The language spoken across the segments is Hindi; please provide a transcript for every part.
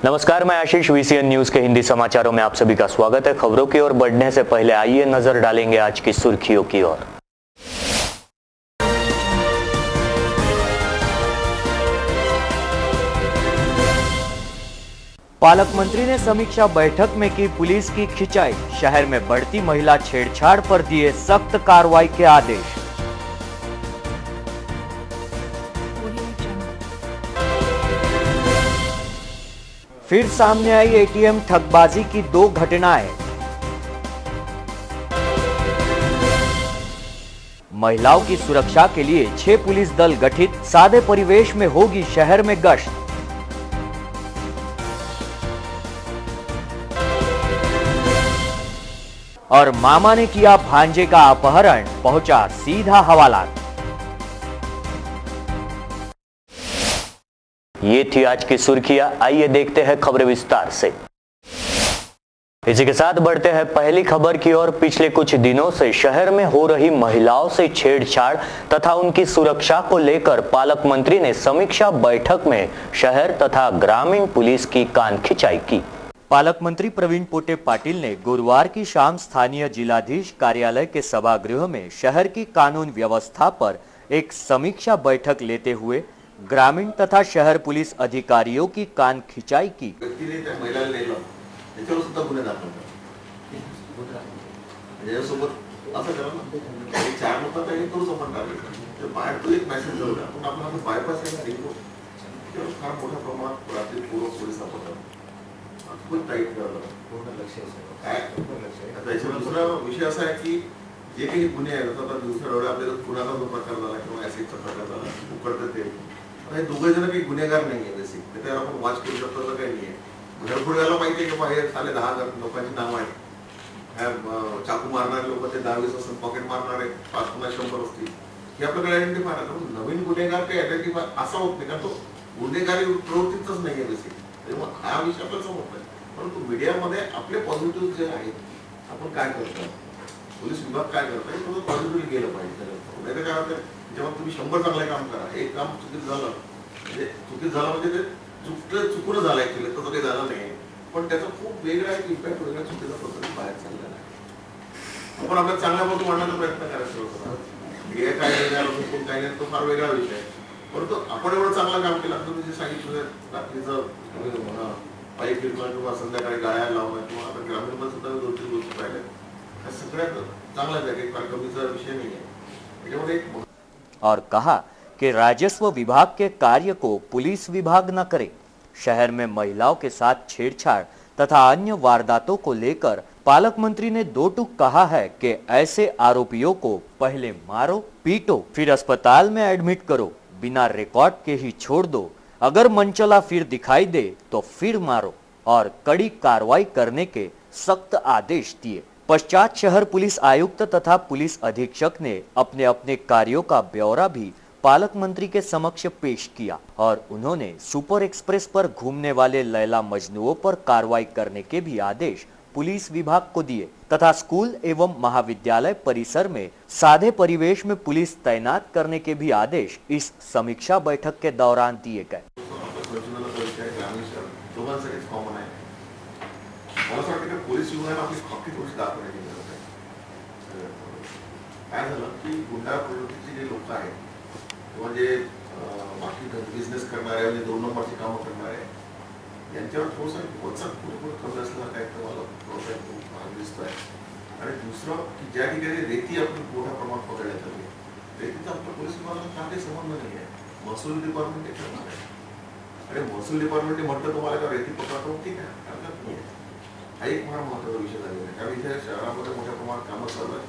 नमस्कार, मैं आशीष वीसीएन न्यूज के हिंदी समाचारों में आप सभी का स्वागत है। खबरों की ओर बढ़ने से पहले आइए नजर डालेंगे आज की सुर्खियों की ओर। पालक मंत्री ने समीक्षा बैठक में की पुलिस की खिंचाई। शहर में बढ़ती महिला छेड़छाड़ पर दिए सख्त कार्रवाई के आदेश। फिर सामने आई एटीएम ठगबाजी की 2 घटनाएं। महिलाओं की सुरक्षा के लिए 6 पुलिस दल गठित, सादे परिवेश में होगी शहर में गश्त। और मामा ने किया भांजे का अपहरण, पहुंचा सीधा हवालात। ये थी आज की सुर्खियां, आइए देखते हैं खबरें विस्तार से। इसी के साथ बढ़ते हैं पहली खबर की ओर। पिछले कुछ दिनों से शहर में हो रही महिलाओं से छेड़छाड़ तथा उनकी सुरक्षा को लेकर पालक मंत्री ने समीक्षा बैठक में शहर तथा ग्रामीण पुलिस की कान खिंचाई की। पालक मंत्री प्रवीण पोटे पाटिल ने गुरुवार की शाम स्थानीय जिलाधीश कार्यालय के सभागृह में शहर की कानून व्यवस्था पर एक समीक्षा बैठक लेते हुए ग्रामीण तथा शहर पुलिस अधिकारियों की कान खिंचाई की। दूसरा विषय असा आहे की जे काही गुन्हे आहेत आता दुसऱ्या वेळेला आपल्याला पुण्याचा जो प्रकार झाला किंवा ऍसिडचा प्रकार झाला उकडतं ते हे दोघे जण काही गुन्हेगार नाहीये बेसिक त्याला आपण वॉच करू शकतो असं काही नाहीये। घरपुड्याला माहिती आहे की बाहेर साले 10 लोकांची नाव आहेत, चाकू मारणारे लोक ते 10-20 असतात, पॉकेट मारणारे 5-100 असतील, हे आपल्याकडे आयडेंटिफाय आहे। नवीन गुन्हेगार काही आयडेंटिफाय असा होत नाही कारण तो गुन्हेगारी प्रवृत्तीच नाहीये बेसिक, तेव्हा हा विषय आपल्याला समजत नाही। परंतु मीडियामध्ये आपले पॉझिटिव्ह जे आहेत आपण काय करतो, पोलीस विभाग काय करतोय तो पॉझिटिव्हली गेलं पाहिजे। नाही काय होतं जेव्हा तुम्ही 100 चांगले काम करा, एक काम चुकीचं झालं म्हणजे ते चुकून झालं ऍक्च्युअली, तसं काही झालं नाही पण त्याचा खूप वेगळा एक इम्पॅक्ट वेगळ्या चुकीचा पद्धतीने बाहेर चाललेला आहे। आपण आपल्या चांगल्या बाजू मांडण्याचा प्रयत्न करायचा होता, मीडिया काय निर्णय काय नाही तो फार वेगळा विषय आहे। परंतु आपण एवढं चांगलं काम केलं असं जे सांगितलं रात्रीचं पाईप फिरवणं किंवा संध्याकाळी गाड्या लावणं किंवा आता ग्रामीणमध्ये सुद्धा 2-3 गोष्टी पाहिल्या, त्या सगळ्यात चांगला आहे, फार कमीचा विषय नाही आहे। और कहा कि राजस्व विभाग के कार्य को पुलिस विभाग न करे। शहर में महिलाओं के साथ छेड़छाड़ तथा अन्य वारदातों को लेकर पालक मंत्री ने 2 टूक कहा है कि ऐसे आरोपियों को पहले मारो पीटो, फिर अस्पताल में एडमिट करो, बिना रिकॉर्ड के ही छोड़ दो, अगर मनचला फिर दिखाई दे तो फिर मारो और कड़ी कार्रवाई करने के सख्त आदेश दिए। पश्चात शहर पुलिस आयुक्त तथा पुलिस अधीक्षक ने अपने अपने कार्यों का ब्यौरा भी पालक मंत्री के समक्ष पेश किया और उन्होंने सुपर एक्सप्रेस पर घूमने वाले लैला मजनुओं पर कार्रवाई करने के भी आदेश पुलिस विभाग को दिए तथा स्कूल एवं महाविद्यालय परिसर में सादे परिवेश में पुलिस तैनात करने के भी आदेश इस समीक्षा बैठक के दौरान दिए गए। मला असं वाटतं की पोलीस विभागाला आपली हक्की थोडीशी दाखवण्याची गरज आहे। काय झालं की गुंडा प्रवृत्तीचे जे लोक आहेत किंवा जे बाकी बिझनेस करणारे म्हणजे 2 नंबरची कामं करणारे यांच्यावर थोडंसं वचक पूर्ण कमी असल्यासारखं काय तर मला थोडंसं भाग दिसतोय। आणि दुसरं की ज्या ठिकाणी रेती आपण मोठ्या प्रमाणात पकडण्यात आली, रेतीचा आपल्या पोलीस विभागाला काही संबंध नाही आहे, महसूल डिपार्टमेंट हे करणार आहे। आणि महसूल डिपार्टमेंट म्हटलं तुम्हाला का रेती पकडतो ठीक आहे, हरकत नाही आहे, हा एक फार महत्त्वाचा विषय झालेला आहे। कारण इथे शहरामध्ये मोठ्या प्रमाणात कामं चालू आहेत,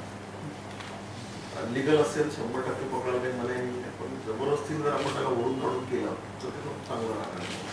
लीगल असेल 100% पकडले मला नाही, पण जबरदस्ती जर आपण त्याला ओढून काढून केलं तर ते खूप चांगलं राहणार।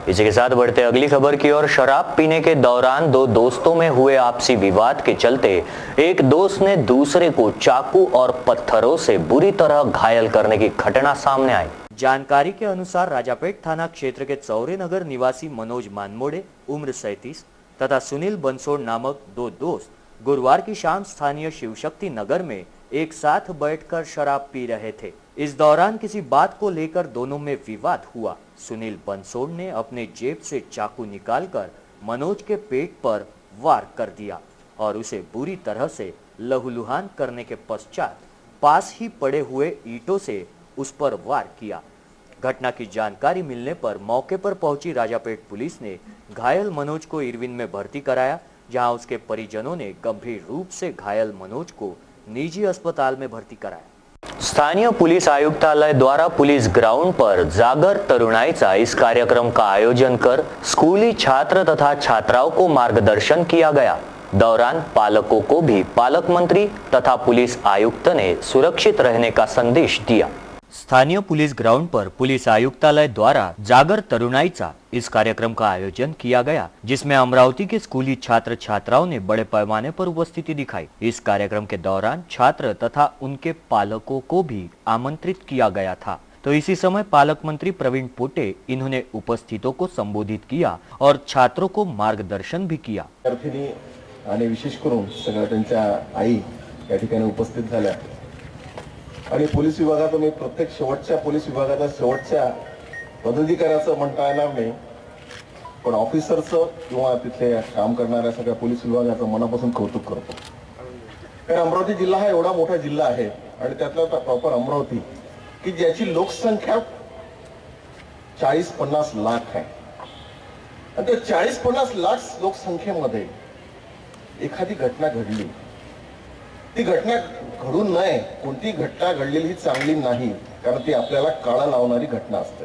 इसी के साथ बढ़ते अगली खबर की ओर। शराब पीने के दौरान 2 दोस्तों में हुए आपसी विवाद के चलते एक दोस्त ने दूसरे को चाकू और पत्थरों से बुरी तरह घायल करने की घटना सामने आई। जानकारी के अनुसार राजापेट थाना क्षेत्र के चौरे नगर निवासी मनोज मानमोड़े उम्र 37 तथा सुनील बंसोड़ नामक 2 दोस्त गुरुवार की शाम स्थानीय शिवशक्ति नगर में एक साथ बैठकर शराब पी रहे थे। इस दौरान किसी बात को लेकर दोनों में विवाद हुआ। सुनील बंसोड़ ने अपने जेब से चाकू निकालकर मनोज के पेट पर वार कर दिया और उसे बुरी तरह से लहूलुहान करने के पश्चात पास ही पड़े हुए ईंटों से उस पर वार किया। घटना की जानकारी मिलने पर मौके पर पहुंची राजापेट पुलिस ने घायल मनोज को इरविन में भर्ती कराया, जहां उसके परिजनों ने गंभीर रूप से घायल मनोज को निजी अस्पताल में भर्ती कराया। स्थानीय पुलिस आयुक्तालय द्वारा पुलिस ग्राउंड पर जागर तरुणाईचा इस कार्यक्रम का आयोजन कर स्कूली छात्र तथा छात्राओं को मार्गदर्शन किया गया। दौरान पालकों को भी पालक मंत्री तथा पुलिस आयुक्त ने सुरक्षित रहने का संदेश दिया। स्थानीय पुलिस ग्राउंड पर पुलिस आयुक्तालय द्वारा जागर तरुणाईचा इस कार्यक्रम का आयोजन किया गया, जिसमें अमरावती के स्कूली छात्र छात्राओं ने बड़े पैमाने पर उपस्थिति दिखाई। इस कार्यक्रम के दौरान छात्र तथा उनके पालकों को भी आमंत्रित किया गया था। तो इसी समय पालक मंत्री प्रवीण पोटे इन्होंने उपस्थितों को संबोधित किया और छात्रों को मार्गदर्शन भी किया। आणि विशेष करून सगळ्या त्यांच्या आई या ठिकाणी उपस्थित झाल्या आणि पोलीस विभागात मी प्रत्येक शेवटच्या पोलीस विभागाच्या शेवटच्या पदाधिकाऱ्याचं म्हणता येणार नाही, पण ऑफिसरचं किंवा तिथे काम करणाऱ्या सगळ्या पोलीस विभागाचं मनापासून कौतुक करतो। कारण अमरावती जिल्हा हा एवढा मोठा जिल्हा आहे आणि त्यातला प्रॉपर अमरावती की ज्याची लोकसंख्या 40-50 लाख आहे आणि त्या 40-50 लाख लोकसंख्येमध्ये एखादी घटना घडली, ती घटना घडू नये, कोणती घटना घडलेली ही चांगली नाही, कारण ती आपल्याला काळा लावणारी घटना असते।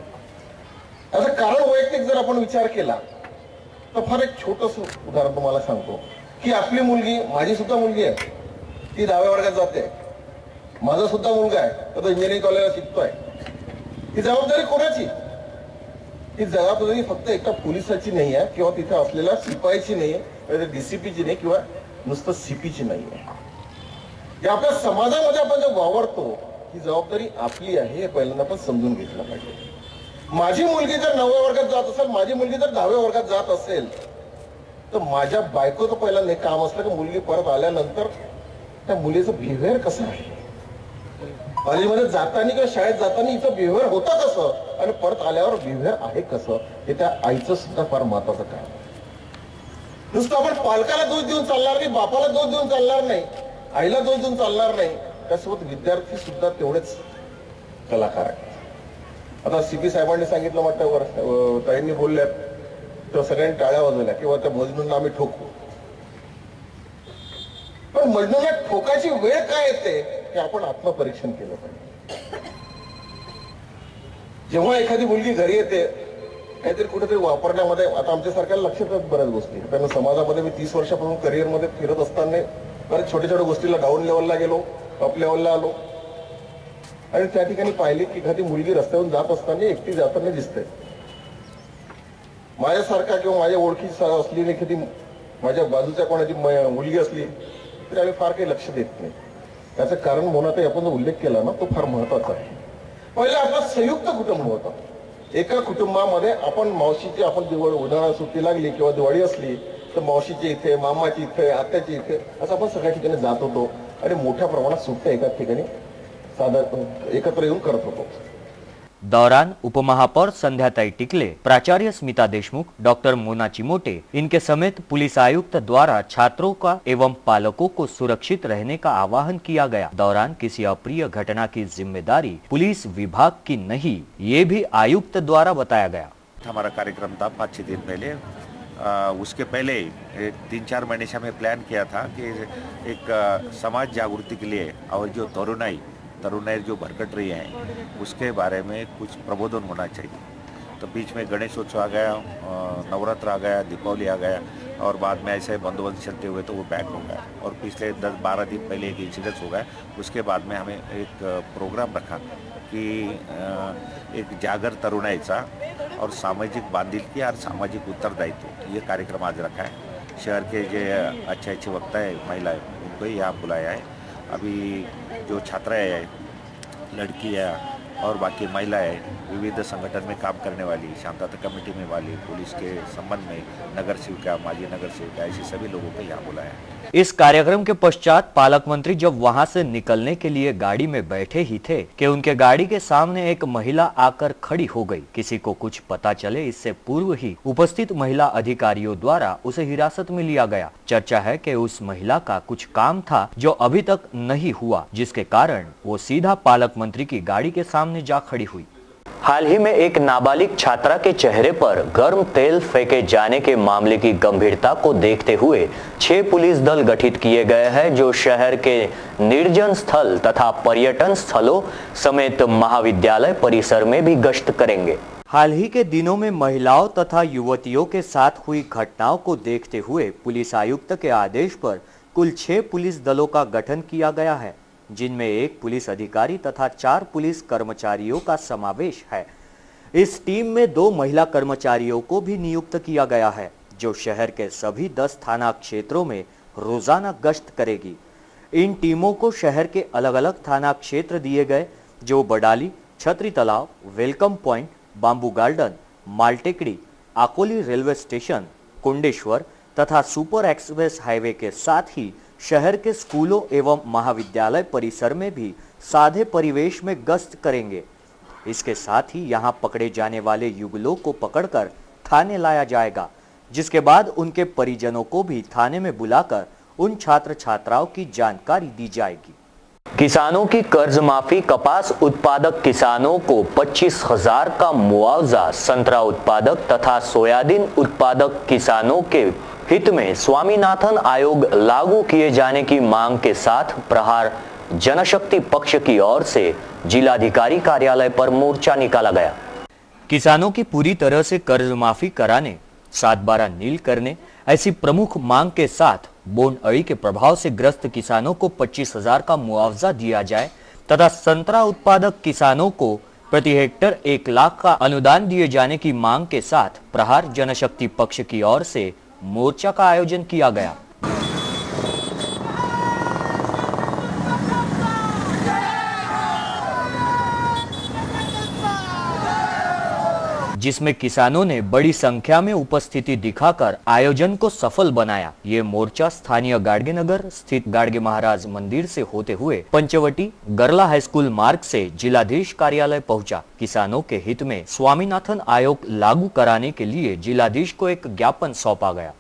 याचं कारण वैयक्तिक जर आपण विचार केला तर फार एक छोटंसं उदाहरण तुम्हाला सांगतो की आपली मुलगी, माझी सुद्धा मुलगी आहे, ती 10व्या वर्गात जाते, माझा सुद्धा मुलगा आहे तो इंजिनिअरिंग कॉलेजला शिकतोय। ही जबाबदारी कोणाची? ही जबाबदारी फक्त एका पोलिसाची नाही आहे किंवा तिथे असलेल्या शिपाईची नाही आहे, डीसीपीची नाही किंवा नुसतं सीपीची नाही आहे। या आपल्या समाजामध्ये आपण जे वावरतो ही जबाबदारी आपली आहे हे पहिल्यांदा आपण समजून घेतलं पाहिजे। माझी मुलगी जर 9व्या वर्गात जात असेल, माझी मुलगी जर 10व्या वर्गात जात असेल तर माझ्या बायकोचं पहिल्यांदा हे काम असलं की मुलगी परत आल्यानंतर त्या मुलीचं बिहेवियर कसं आहे, कॉलेजमध्ये जाताना किंवा शाळेत जाताना हिचं बिहेवियर होतं कसं आणि परत आल्यावर बिहेवियर आहे कसं, हे त्या आईचं सुद्धा फार महत्वाचं काम। नुसतं आपण पालकाला दोष देऊन चालणार नाही, बापाला दोष देऊन चालणार नाही, आईला दोष देऊन चालणार नाही, त्यासोबत विद्यार्थी सुद्धा तेवढेच कलाकार आहेत। आता सीपी साहेबांनी सांगितलं म्हटल्यावर ताईंनी बोलल्यात तेव्हा सगळ्यांनी टाळ्या वाजवल्या किंवा त्या मजनूंना आम्ही ठोकू, पण मजनूंना ठोकायची वेळ काय येते हे आपण आत्मपरीक्षण केलं पाहिजे। जेव्हा एखादी मुलगी घरी येते काहीतरी कुठेतरी वापरण्यामध्ये, आता आमच्यासारख्या लक्षात येतात बऱ्याच गोष्टी, कारण समाजामध्ये मी 30 वर्षापासून करिअरमध्ये फिरत असताना बऱ्याच छोट्या छोट्या गोष्टीला डाऊन लेवलला गेलो, टॉप लेवलला आलो आणि त्या ठिकाणी पाहिले की एखादी मुलगी रस्त्यावरून जात असताना एकटी जाताना दिसते। माझ्यासारखा किंवा माझ्या ओळखीची असलेली एखादी माझ्या बाजूच्या कोणाची मुलगी असली तरी आम्ही फार काही लक्ष देत नाही। त्याचं कारण म्हणून आपण जो उल्लेख केला ना तो फार महत्वाचा आहे। पहिलं आपलं संयुक्त कुटुंब होतं, एका कुटुंबामध्ये आपण मावशीची, आपण दिवाळी उन्हाळा सुट्टी लागली किंवा दिवाळी असली तर मावशीच्या इथे, मामाची इथे, आत्याची इथे असं आपण सगळ्या ठिकाणी जात होतो आणि मोठ्या प्रमाणात सुट्ट्या एकाच ठिकाणी एकत्र येऊन करत होतो। दौरान उपमहापौर संध्याताई टिकले, प्राचार्य स्मिता देशमुख, डॉक्टर मोना चिमोटे इनके समेत पुलिस आयुक्त द्वारा छात्रों का एवं पालकों को सुरक्षित रहने का आह्वान किया गया। दौरान किसी अप्रिय घटना की जिम्मेदारी पुलिस विभाग की नहीं, ये भी आयुक्त द्वारा बताया गया। हमारा कार्यक्रम था 5-6 दिन पहले, उसके पहले 3-4 महीने से हमें प्लान किया था कि एक समाज जागृति के लिए और जो तरुणाई जो भरकट रही है उसके बारे में कुछ प्रबोधन होना चाहिए। तो बीच में गणेशोत्सव आ गया, नवरात्र आ गया, दीपावली आ गया और बाद में ऐसे बंदोबस्त चलते हुए तो वो बैक हो गया और पिछले 10-12 दिन पहले एक इंसिडेंस हो गया। उसके बाद में हमें एक प्रोग्राम रखा कि एक जागर तरुणाईचा और सामाजिक बांधिलकी और सामाजिक उत्तरदायित्व, ये कार्यक्रम आज रखा है। शहर के जो अच्छे वक्ता है, महिलाएं, उनको यहाँ बुलाया है। अभी जो छात्राएं हैं, लड़कियाँ और बाकी महिलाएं, विविध संगठन में काम करने वाली, शांतता कमेटी में वाली, पुलिस के संबंध में नगर सेविका, माजी नगर सेविका, ऐसे सभी लोगों को यहाँ बुलाया। इस कार्यक्रम के पश्चात पालक मंत्री जब वहां से निकलने के लिए गाड़ी में बैठे ही थे कि उनके गाड़ी के सामने एक महिला आकर खड़ी हो गई। किसी को कुछ पता चले इससे पूर्व ही उपस्थित महिला अधिकारियों द्वारा उसे हिरासत में लिया गया। चर्चा है कि उस महिला का कुछ काम था जो अभी तक नहीं हुआ, जिसके कारण वो सीधा पालक मंत्री की गाड़ी के सामने जा खड़ी हुई। हाल ही में एक नाबालिग छात्रा के चेहरे पर गर्म तेल फेंके जाने के मामले की गंभीरता को देखते हुए 6 पुलिस दल गठित किए गए हैं, जो शहर के निर्जन स्थल तथा पर्यटन स्थलों समेत महाविद्यालय परिसर में भी गश्त करेंगे। हाल ही के दिनों में महिलाओं तथा युवतियों के साथ हुई घटनाओं को देखते हुए पुलिस आयुक्त के आदेश पर कुल 6 पुलिस दलों का गठन किया गया है, जिनमें 1 पुलिस अधिकारी तथा 4 पुलिस कर्मचारियों का समावेश है। इस टीम में 2 महिला कर्मचारियों को भी नियुक्त किया गया है, जो शहर के सभी 10 थाना क्षेत्रों में रोजाना गश्त करेगी। इन टीमों को शहर के अलग अलग थाना क्षेत्र दिए गए, जो Badali, Chhatri Talab, welcome point, bamboo garden, Maltekdi, Akoli railway station, Kundeshwar तथा सुपर एक्सप्रेस हाईवे के साथ ही शहर के स्कूलों एवं महाविद्यालय परिसर में भी सादे परिवेश में गश्त करेंगे। इसके साथ ही यहां पकड़े जाने वाले युगलों को पकड़कर थाने लाया जाएगा, जिसके बाद उनके परिजनों को भी थाने में बुलाकर उन छात्र छात्राओं की जानकारी दी जाएगी। किसानों की कर्ज माफी, कपास उत्पादक किसानों को 25,000 का मुआवजा, संतरा उत्पादक तथा सोयाबीन उत्पादक किसानों के हित में स्वामीनाथन आयोग लागू किए जाने की मांग के साथ प्रहार जनशक्ति पक्ष की ओर से जिलाधिकारी कार्यालय पर मोर्चा निकाला गया। किसानों की पूरी तरह से कर्ज माफी कराने, 7/12 नील करने, ऐसी प्रमुख मांग के साथ बोंड अड़ी के प्रभाव से ग्रस्त किसानों को 25,000 का मुआवजा दिया जाए तथा संतरा उत्पादक किसानों को प्रति हेक्टेयर 1 लाख का अनुदान दिए जाने की मांग के साथ प्रहार जनशक्ति पक्ष की ओर से मोर्चा का आयोजन किया गया। जिसमें किसानों ने बड़ी संख्या में उपस्थिति दिखाकर आयोजन को सफल बनाया। ये मोर्चा स्थानीय गाडगे नगर स्थित गाडगे महाराज मंदिर से होते हुए पंचवटी गरला हाई स्कूल मार्ग से जिलाधीश कार्यालय पहुंचा। किसानों के हित में स्वामीनाथन आयोग लागू कराने के लिए जिलाधीश को एक ज्ञापन सौंपा गया।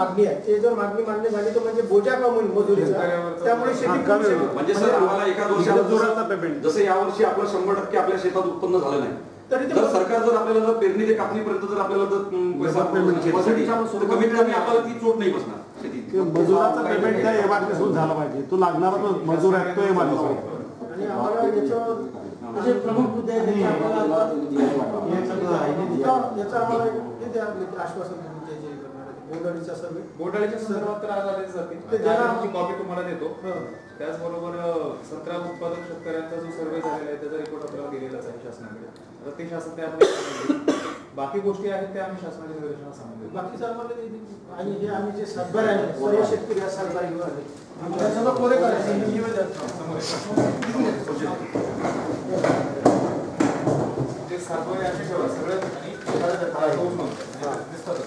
मागणी आहे, ते जर मागणी मान्य झाली तर म्हणजे बोजा कमी होईल मजुरीचा, त्यामुळे शेती कमी होईल. म्हणजे सर आम्हाला एका वर्षाला जोराचा पेमेंट, जसं या वर्षी आपलं 100% आपल्या शेतात उत्पन्न झालं नाही, जर सरकार जर आपल्याला जर पेरणी ते कापणीपर्यंत जर आपल्याला जर पैसा पेमेंट तर कमीत कमी आपल्याला ती चोट नाही बसणार शेतीत. मजुराचा पेमेंट त्या एमआरपी सुरू झाला पाहिजे, तो लागणारा मजूर आहे तो एमआरपी. आणि आम्हाला याच्यावर असे प्रमुख मुद्दे आहेत, आपल्याला याचा आम्हाला हे द्या आश्वासन. बोर्डाळीच्या संदर्भात तर आज आलेच जातील, त्याची कॉपी तुम्हाला देतो. त्याचबरोबर संत्रा उत्पादक शेतकऱ्यांचा जो सर्वे झालेला आहे त्याचा रिपोर्ट आपल्याला दिलेलाच आहे शासनाकडे. आता ते शासन त्यामध्ये बाकी गोष्टी आहेत त्या आम्ही शासनाच्या निदर्शनास सांगतो. बाकीचं आम्हाला आणि हे आम्ही जे 7/12 आहे सर्व शेतकरी सरकारी विभाग आहे सगळं कोरे करायचं ते 7/12 आम्ही ठेवा सगळं आणि दिसतात.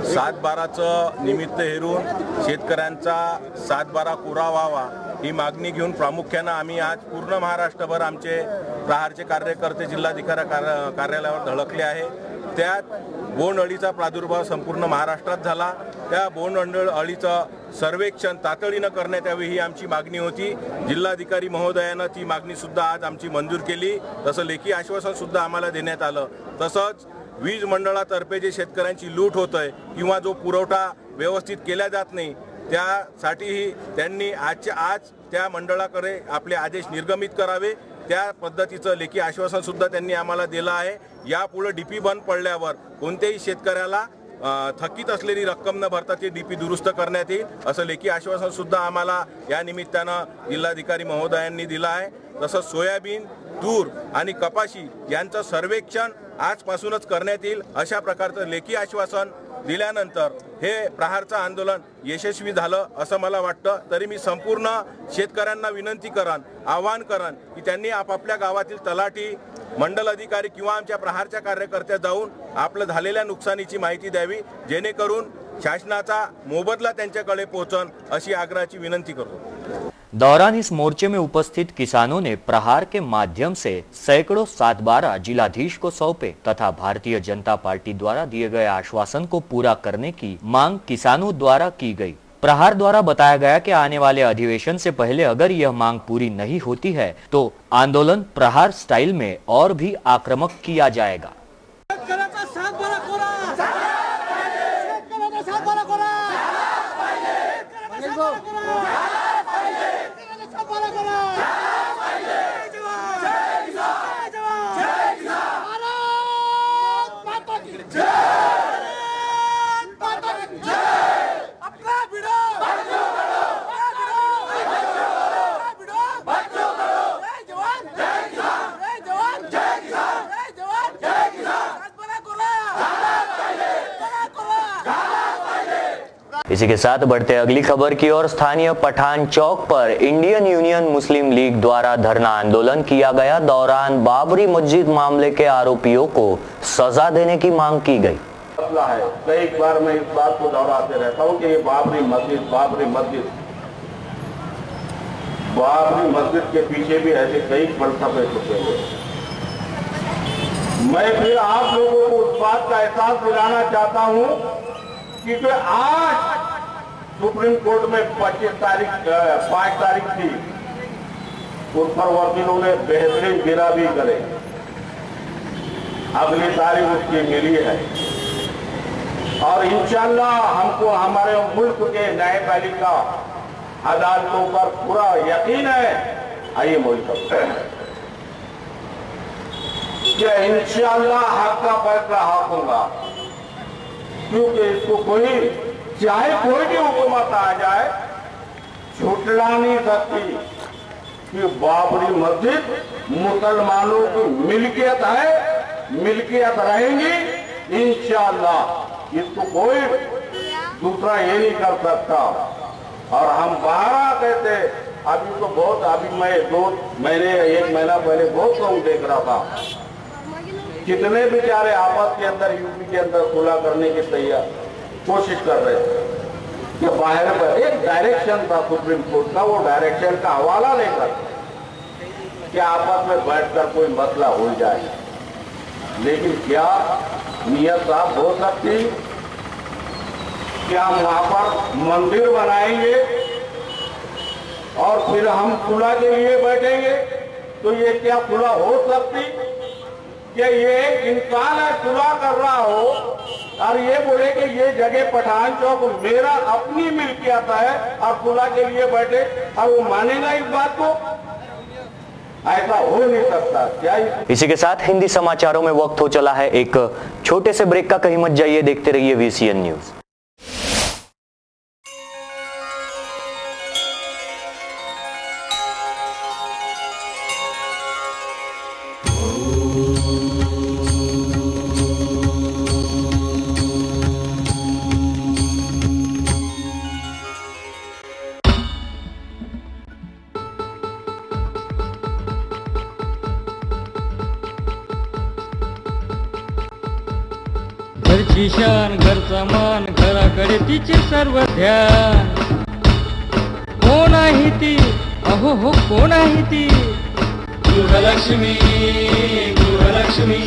सात बाराचं निमित्त हेरून शेतकऱ्यांचा 7/12 कोरा व्हावा ही मागणी घेऊन प्रामुख्यानं आम्ही आज पूर्ण महाराष्ट्रभर आमचे प्रहारचे कार्यकर्ते जिल्हाधिकारी कार्यालयावर धडकले आहे. त्यात बोंड अळीचा प्रादुर्भाव संपूर्ण महाराष्ट्रात झाला. त्या बोंड अळीचं सर्वेक्षण तातडीनं करण्यात यावे ही आमची मागणी होती. जिल्हाधिकारी महोदयानं ती मागणीसुद्धा आज आमची मंजूर केली. तसं लेखी आश्वासनसुद्धा आम्हाला देण्यात आलं. तसंच वीज मंडळातर्फे जे शेतकऱ्यांची लूट होत आहे किंवा जो पुरवठा व्यवस्थित केला जात नाही त्यासाठीही त्यांनी आज त्या मंडळाकडे आपले आदेश निर्गमित करावे. त्या पद्धतीचं लेखी आश्वासन सुद्धा त्यांनी आम्हाला दिलं आहे. यापुढे डीपी बंद पडल्यावर कोणत्याही शेतकऱ्याला थकीत असलेली रक्कम न भरता ती डीपी दुरुस्त करण्यात येईल असं लेखी आश्वासन सुद्धा आम्हाला या निमित्तानं जिल्हाधिकारी महोदयांनी दिलं आहे। तसंच सोयाबीन, तूर आणि कपाशी यांचं सर्वेक्षण आजपासूनच करण्यात येईल अशा प्रकारचं लेखी आश्वासन दिल्यानंतर हे प्रहारचं आंदोलन यशस्वी झालं असं मला वाटतं। तरी मी संपूर्ण शेतकऱ्यांना विनंती करन, आवाहन करन की त्यांनी आपापल्या गावातील तलाठी, मंडल अधिकारी किंवा आमच्या प्रहारच्या कार्यकर्त्या जाऊन आपलं झालेल्या नुकसानीची माहिती द्यावी, जेणेकरून शासनाचा मोबदला त्यांच्याकडे पोहोचन अशी आग्रहाची विनंती करतो। दौरान इस मोर्चे में उपस्थित किसानों ने प्रहार के माध्यम से सैकड़ों 7/12 जिलाधीश को सौंपे तथा भारतीय जनता पार्टी द्वारा दिए गए आश्वासन को पूरा करने की मांग किसानों द्वारा की गई। प्रहार द्वारा बताया गया कि आने वाले अधिवेशन से पहले अगर यह मांग पूरी नहीं होती है तो आंदोलन प्रहार स्टाइल में और भी आक्रामक किया जाएगा। इसी के साथ बढ़ते अगली खबर की ओर। स्थानीय पठान चौक पर इंडियन यूनियन मुस्लिम लीग द्वारा धरना आंदोलन किया गया। दौरान बाबरी मस्जिद मामले के आरोपियों को सजा देने की मांग की गई। कई बार मैं इस बात को दोहराते रहता हूँ कि ये बाबरी मस्जिद के पीछे भी ऐसे कई फलसफे छुपे हुए। मैं फिर आप लोगों को उस बात का एहसास दिलाना चाहता हूँ कि जो आज सुप्रीम कोर्ट में 5 तारीख थी, उस पर वकीलों ने बेहतरीन गिरा भी करे। अगली तारीख उसकी मिली है और इंशाअल्लाह हमको हमारे मुल्क के न्यायपालिका अदालतों पर पूरा यकीन है। आइए बोल सकते हैं कि इंशाअल्लाह हक का फैसला हक होगा, क्योंकि इसको चाहे कोई भी हुकूमत आ जाए झुटला नहीं सकती कि बाबरी मस्जिद मुसलमानों की मिल्कियत है, मिल्कियत रहेंगी इंशाअल्लाह। इसको कोई दूसरा ये नहीं कर सकता। और हम बाहर कहते अभी तो बहुत, अभी मैं 2 महीने 1 महीना पहले बहुत लोग देख रहा था, कितने बेचारे आपस के अंदर यूपी के अंदर सुलह करने की कोशिश कर रहे थे कि बाहर पर एक डायरेक्शन था सुप्रीम कोर्ट का, वो डायरेक्शन का हवाला लेकर कि आपस में बैठकर कोई मसला हो जाए। लेकिन क्या नियत साफ हो सकती कि हम वहां पर मंदिर बनाएंगे और फिर हम सुलह के लिए बैठेंगे? तो ये क्या सुलह हो सकती कि ये एक इंसान है सुलह कर रहा हो और ये बोले कि ये जगह पठान चौक मेरा अपनी मिल्कियत है और सुलह के लिए बैठे और वो मानेगा इस बात को? ऐसा हो नहीं सकता। क्या इसी के साथ हिंदी समाचारों में वक्त हो चला है एक छोटे से ब्रेक का। कहीं मत जाइए, देखते रहिए VCN न्यूज। घरची शान, घरचा मान, घराकडे तिचे सर्व ध्यान। कोण आहे ती? अहो हो, कोण आहे ती? गृहलक्ष्मी, गृहलक्ष्मी।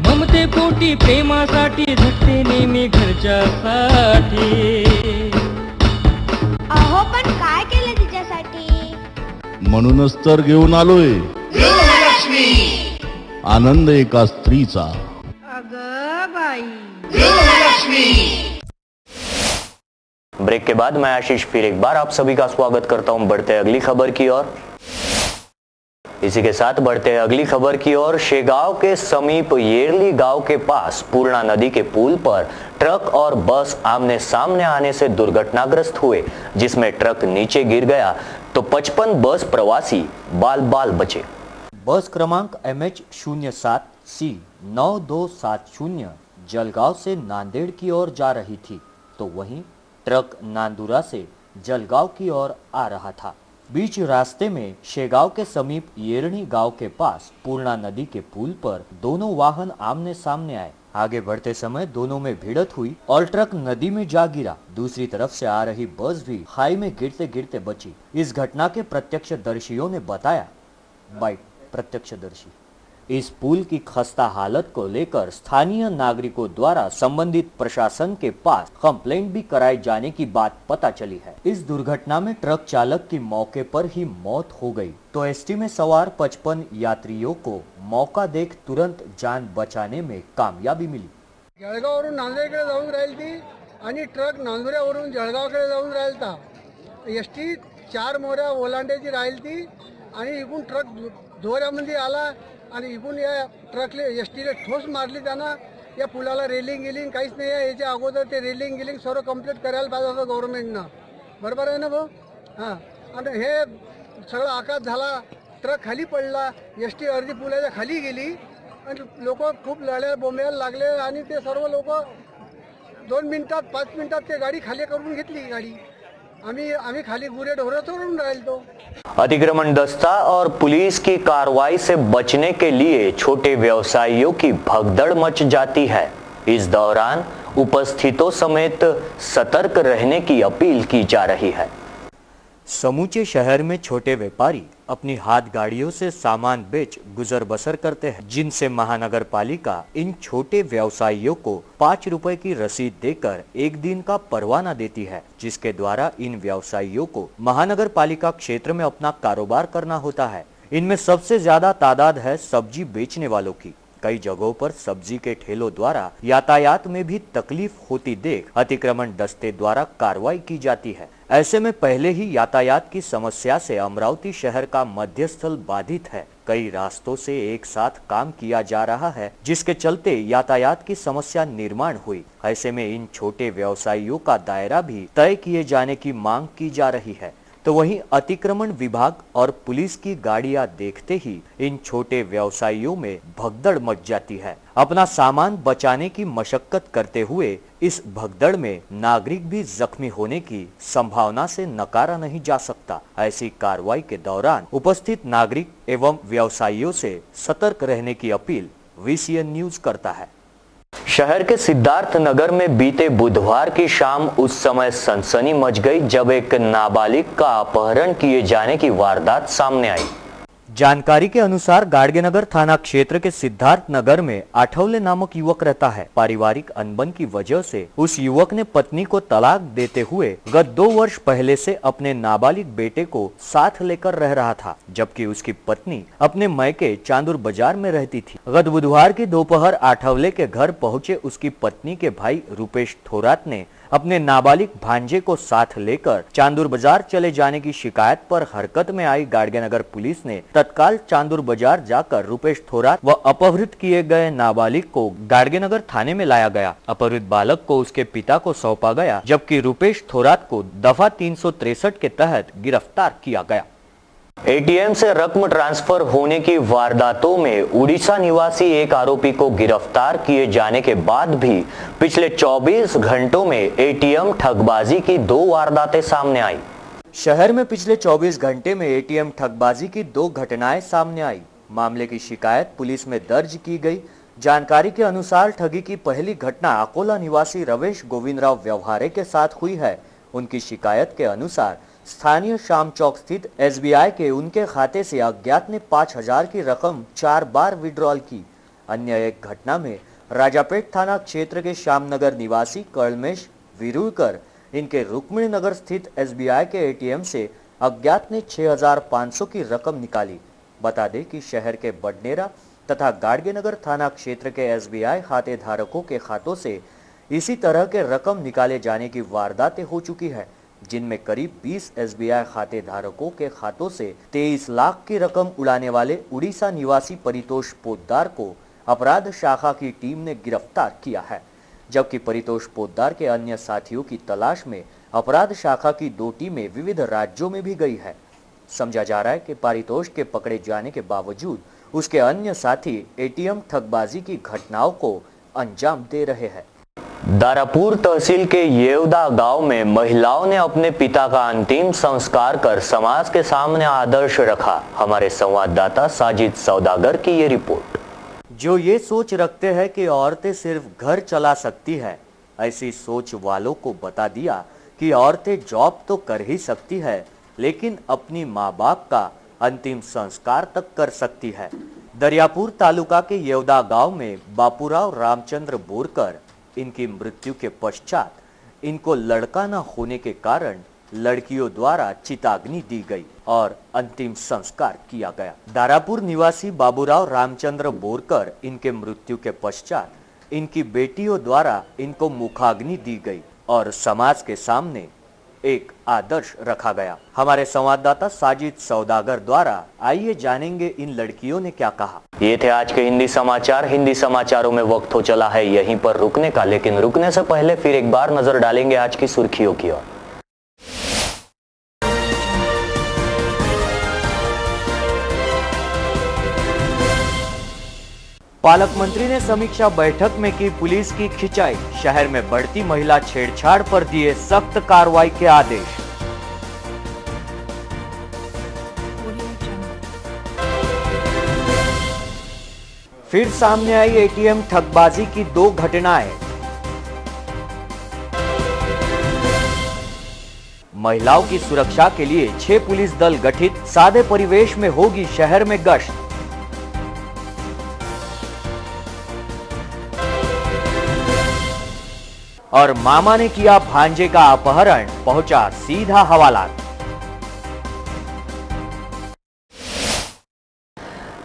ममते पोटी प्रेमासाठी झटते नेहमी घरच्यासाठी। अहो पण काय केलं तिच्यासाठी? म्हणूनच तर घेऊन आलोय गृहलक्ष्मी, आनंद एका स्त्रीचा। अगं बाई, गृहलक्ष्मी। ब्रेक के बाद मैं आशीष फिर एक बार आप सभी का स्वागत करता हूं। बढ़ते अगली खबर की ओर। इसी के साथ बढ़ते हैं अगली खबर की ओर। शेगांव के समीप येरली गांव के पास पूर्णा नदी के पुल पर ट्रक और बस आमने सामने आने से दुर्घटनाग्रस्त हुए, जिसमें ट्रक नीचे गिर गया तो 55 बस प्रवासी बाल बाल बचे। बस क्रमांक MH07C9270 जलगांव से नांदेड़ की ओर जा रही थी, तो वहीं ट्रक नांदुरा से जलगांव की ओर आ रहा था। बीच रास्ते में शेगांव के समीप येरणी गांव के पास पूर्णा नदी के पुल पर दोनों वाहन आमने सामने आए। आगे बढ़ते समय दोनों में भिड़ंत हुई और ट्रक नदी में जा गिरा। दूसरी तरफ से आ रही बस भी खाई में गिरते गिरते बची। इस घटना के प्रत्यक्षदर्शियों ने बताया, प्रत्यक्षदर्शी, इस पुल की खस्ता हालत को लेकर स्थानीय नागरिकों द्वारा संबंधित प्रशासन के पास कंप्लेंट भी कराए जाने की बात पता चली है। इस दुर्घटना में ट्रक चालक की मौके पर ही मौत हो गई, तो एसटी में सवार 55 यात्रियों को मौका देख तुरंत जान बचाने में कामयाबी मिली। जळगाववरून नांदेडकडे जाऊन राहिली ती आणि ट्रक नांदुऱ्यावरून जळगावकडे जाऊन राहिलता। एसटी 4 मोऱ्या ओलांड्याची राहिली ती आणि इकडून ट्रक जोरामध्ये आला आणि इकडून या ट्रकले एसटीला ठोस मारली। त्यांना या पुलाला रेलिंग गिलिंग काहीच नाही आहे। याच्या अगोदर ते रेलिंग गिलिंग सर्व कंप्लीट करायला पाहिजे होतं गव्हर्नमेंटनं, बरोबर आहे ना भाऊ? हां, आणि हे सगळं आकाश झाला, ट्रक खाली पडला, एसटी अर्धी पुलाच्या खाली गेली आणि लोक खूप लढ्या बोंबायला लागले आणि ते सर्व लोक 2 मिनिटात 5 मिनिटात ते गाडी खाली करून घेतली। गाडी आम्ही खाली गुरे ढोरं चोरून राहिलो। अतिक्रमण दस्ता और पुलिस की कार्रवाई से बचने के लिए छोटे व्यवसायियों की भगदड़ मच जाती है। इस दौरान उपस्थितों समेत सतर्क रहने की अपील की जा रही है। समूचे शहर में छोटे व्यापारी अपनी हाथ गाड़ियों से सामान बेच गुजर बसर करते हैं, जिनसे महानगर पालिका इन छोटे व्यवसायियों को 5 रुपए की रसीद देकर 1 दिन का परवाना देती है, जिसके द्वारा इन व्यवसायियों को महानगर पालिका क्षेत्र में अपना कारोबार करना होता है। इनमें सबसे ज्यादा तादाद है सब्जी बेचने वालों की। कई जगहों पर सब्जी के ठेलों द्वारा यातायात में भी तकलीफ होती देख अतिक्रमण दस्ते द्वारा कार्रवाई की जाती है। ऐसे में पहले ही यातायात की समस्या से अमरावती शहर का मध्य स्थल बाधित है। कई रास्तों से एक साथ काम किया जा रहा है, जिसके चलते यातायात की समस्या निर्माण हुई। ऐसे में इन छोटे व्यवसायियों का दायरा भी तय किए जाने की मांग की जा रही है। तो वहीं अतिक्रमण विभाग और पुलिस की गाड़ियां देखते ही इन छोटे व्यवसायियों में भगदड़ मच जाती है। अपना सामान बचाने की मशक्कत करते हुए इस भगदड़ में नागरिक भी जख्मी होने की संभावना से नकारा नहीं जा सकता। ऐसी कार्रवाई के दौरान उपस्थित नागरिक एवं व्यवसायियों से सतर्क रहने की अपील VCN न्यूज करता है। शहर के सिद्धार्थ नगर में बीते बुधवार की शाम उस समय सनसनी मच गई जब एक नाबालिग का अपहरण किए जाने की वारदात सामने आई। जानकारी के अनुसार गाडगेनगर थाना क्षेत्र के सिद्धार्थ नगर में आठवले नामक युवक रहता है। पारिवारिक अनबन की वजह से उस युवक ने पत्नी को तलाक देते हुए गत 2 वर्ष पहले से अपने नाबालिग बेटे को साथ लेकर रह रहा था, जबकि उसकी पत्नी अपने मायके चांदुर बाजार में रहती थी। गत बुधवार की दोपहर आठवले के घर पहुंचे उसकी पत्नी के भाई रूपेश थोरात ने अपने नाबालिग भांजे को साथ लेकर चांदुर बाजार चले जाने की शिकायत पर हरकत में आई गाडगेनगर पुलिस ने तत्काल चांदुर बाजार जाकर रूपेश थोरात व अपहृत किए गए नाबालिग को गाडगेनगर थाने में लाया गया। अपहृत बालक को उसके पिता को सौंपा गया, जबकि रूपेश थोरात को दफा 363 के तहत गिरफ्तार किया गया। एटीएम से रकम ट्रांसफर होने की वारदातों में उड़ीसा निवासी एक आरोपी को गिरफ्तार किए जाने के बाद भी पिछले 24 घंटों में एटीएम ठगबाजी की 2 वारदातें सामने आई। शहर में पिछले 24 घंटे में एटीएम ठगबाजी की 2 घटनाएं सामने आई। मामले की शिकायत पुलिस में दर्ज की गई। जानकारी के अनुसार ठगी की पहली घटना अकोला निवासी रवेश गोविंदराव व्यवहारे के साथ हुई है। उनकी शिकायत के अनुसार स्थानीय शाम चौक स्थित SBI के उनके खाते से अज्ञात ने 5000 की रकम 4 बार विड्रॉल की। अन्य एक घटना में राजापेट थाना क्षेत्र के श्यामनगर निवासी कलमेश विरुलकर इनके रुक्मिणी नगर स्थित SBI के ATM से अज्ञात ने 6500 की रकम निकाली। बता दें कि शहर के बडनेरा तथा गाडगेनगर थाना क्षेत्र के SBI खाते धारकों के खातों से इसी तरह के रकम निकाले जाने की वारदातें हो चुकी है। जिनमें करीब 20 SBI खाते धारकों के खातों से 23 लाख की रकम उड़ाने वाले उड़ीसा निवासी परितोष पोद्दार को अपराध शाखा की टीम ने गिरफ्तार किया है, जबकि परितोष पोद्दार के अन्य साथियों की तलाश में अपराध शाखा की 2 टीमें विविध राज्यों में भी गई है। समझा जा रहा है कि परितोष के पकड़े जाने के बावजूद उसके अन्य साथी ATM ठगबाजी की घटनाओं को अंजाम दे रहे हैं। दारापुर तहसील के येवदा गांव में महिलाओं ने अपने पिता का अंतिम संस्कार कर समाज के सामने आदर्श रखा। हमारे संवाददाता साजिद सौदागर की ये रिपोर्ट। जो ये सोच रखते हैं कि औरतें सिर्फ घर चला सकती है, ऐसी सोच वालों को बता दिया कि औरतें जॉब तो कर ही सकती है, लेकिन अपनी माँ बाप का अंतिम संस्कार तक कर सकती है। दरियापुर तालुका के येवदा गांव में बापूराव रामचंद्र बोरकर, इनकी मृत्यु के पश्चात इनको लड़का न होने के कारण लड़कियों द्वारा चिताग्नि दी गई और अंतिम संस्कार किया गया। दारापुर निवासी बाबूराव रामचंद्र बोरकर, इनके मृत्यु के पश्चात इनकी बेटियों द्वारा इनको मुखाग्नि दी गई और समाज के सामने एक आदर्श रखा गया। हमारे संवाददाता साजिद सौदागर द्वारा आइए जानेंगे इन लड़कियों ने क्या कहा। ये थे आज के हिंदी समाचार। हिंदी समाचारों में वक्त हो चला है यहीं पर रुकने का, लेकिन रुकने से पहले फिर एक बार नजर डालेंगे आज की सुर्खियों की ओर। पालक मंत्री ने समीक्षा बैठक में की पुलिस की खिंचाई। शहर में बढ़ती महिला छेड़छाड़ पर दिए सख्त कार्रवाई के आदेश। फिर सामने आई ATM ठगबाजी की 2 घटनाएं। महिलाओं की सुरक्षा के लिए 6 पुलिस दल गठित, सादे परिवेश में होगी शहर में गश्त। और मामा ने किया भांजे का अपहरण, पहुंचा सीधा हवालात।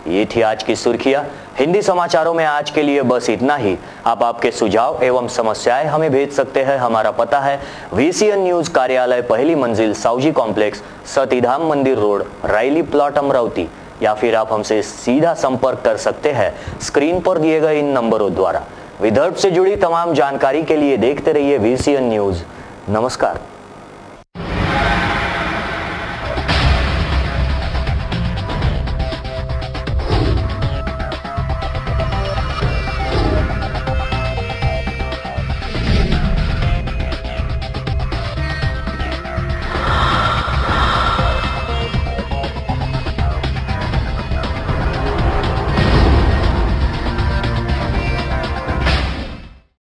ये थी आज की सुर्खियां। हिंदी समाचारों में आज के लिए बस इतना ही। आप आपके सुझाव एवं समस्याएं हमें भेज सकते हैं। हमारा पता है VCN न्यूज कार्यालय, पहली मंजिल, साउजी कॉम्प्लेक्स, सतीधाम मंदिर रोड, रायली प्लॉट, अमरावती। या फिर आप हमसे सीधा संपर्क कर सकते हैं स्क्रीन पर दिए गए इन नंबरों द्वारा। विदर्भ से जुड़ी तमाम जानकारी के लिए देखते रहिए VCN न्यूज। नमस्कार।